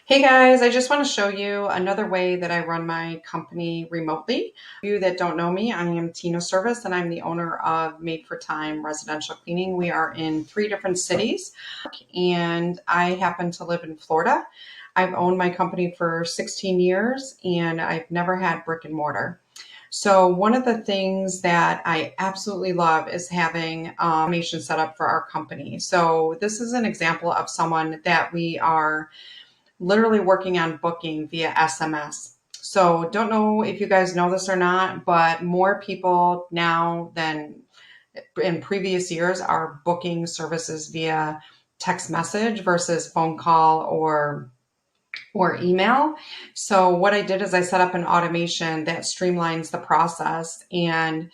Hey guys, I just want to show you another way that I run my company remotely. For you that don't know me, I am Tina Service and I'm the owner of Made for Time Residential Cleaning. We are in 3 different cities and I happen to live in Florida. I've owned my company for 16 years and I've never had brick and mortar. So one of the things that I absolutely love is having automation set up for our company. So this is an example of someone that we are literally working on booking via SMS. So don't know if you guys know this or not, but more people now than in previous years are booking services via text message versus phone call or email. So what I did is I set up an automation that streamlines the process, and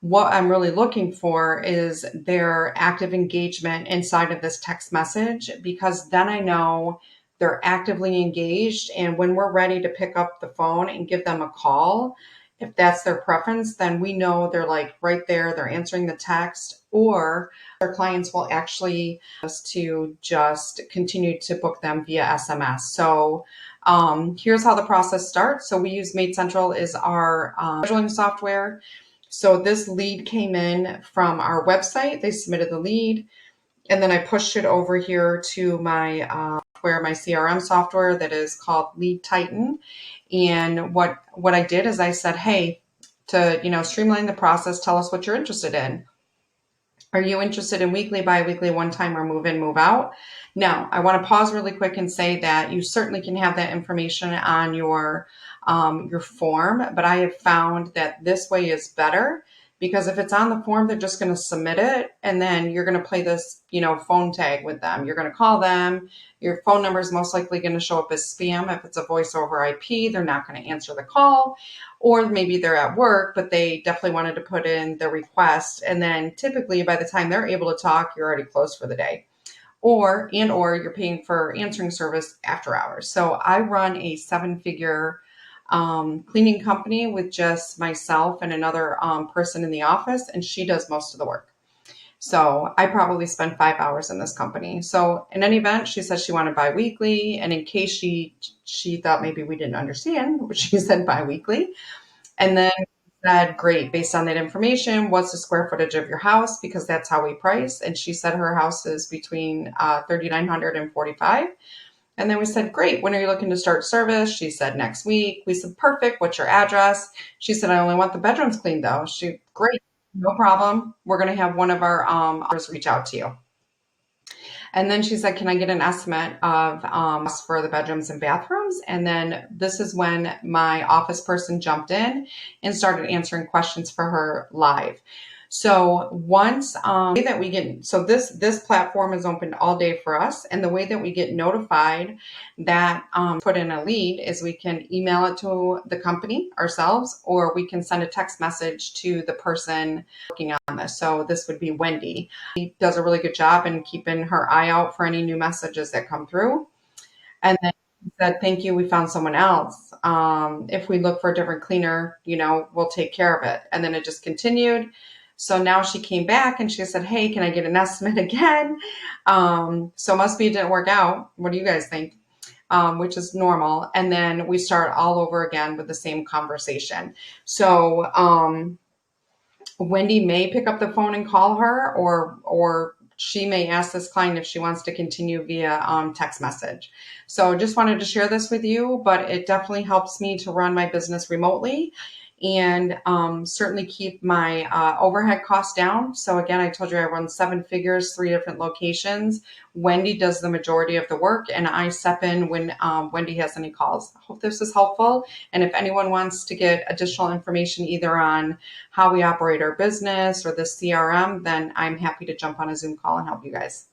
what I'm really looking for is their active engagement inside of this text message, because then I know they're actively engaged. And when we're ready to pick up the phone and give them a call, if that's their preference, then we know they're like right there, they're answering the text, or their clients will actually just continue to book them via SMS. So here's how the process starts. So we use Made Central is our scheduling software. So this lead came in from our website. They submitted the lead, and then I pushed it over here to my CRM software that is called Lead Titan. And what I did is I said, hey, to streamline the process, tell us what you're interested in. Are you interested in weekly, bi-weekly, one time, or move in, move out? Now, I want to pause really quick and say that you certainly can have that information on your form, but I have found that this way is better, because if it's on the form, they're just going to submit it, and then you're going to play this, phone tag with them. You're going to call them. Your phone number is most likely going to show up as spam. If it's a voice over IP, they're not going to answer the call. Or maybe they're at work, but they definitely wanted to put in the request. And then typically by the time they're able to talk, you're already closed for the day. Or you're paying for answering service after hours. So I run a 7-figure cleaning company with just myself and another person in the office, and she does most of the work. So I probably spend 5 hours in this company. So in any event, she said she wanted biweekly, and in case she thought maybe we didn't understand, she said biweekly. And then said, great, based on that information, what's the square footage of your house? Because that's how we price. And she said her house is between 3,900 and 45. And then we said, great, when are you looking to start service? She said, next week. We said, perfect, what's your address? She said, I only want the bedrooms cleaned though. Great, no problem. We're going to have one of our reach out to you. And then she said, can I get an estimate of for the bedrooms and bathrooms? And then this is when my office person jumped in and started answering questions for her live. So once that we get, so this platform is open all day for us, and the way that we get notified that put in a lead is we can email it to the company ourselves, or we can send a text message to the person working on this. So this would be Wendy. She does a really good job in keeping her eye out for any new messages that come through. And then she said, thank you, we found someone else. If we look for a different cleaner, we'll take care of it. And then it just continued. So now she came back and she said, hey, can I get an estimate again? So must be it didn't work out. What do you guys think? Which is normal. And then we start all over again with the same conversation. So Wendy may pick up the phone and call her, or she may ask this client if she wants to continue via text message. So just wanted to share this with you, but it definitely helps me to run my business remotely, and certainly keep my overhead costs down. So again, I told you I run 7 figures, 3 different locations. Wendy does the majority of the work, and I step in when Wendy has any calls. I hope this is helpful. And if anyone wants to get additional information either on how we operate our business or the CRM, then I'm happy to jump on a Zoom call and help you guys.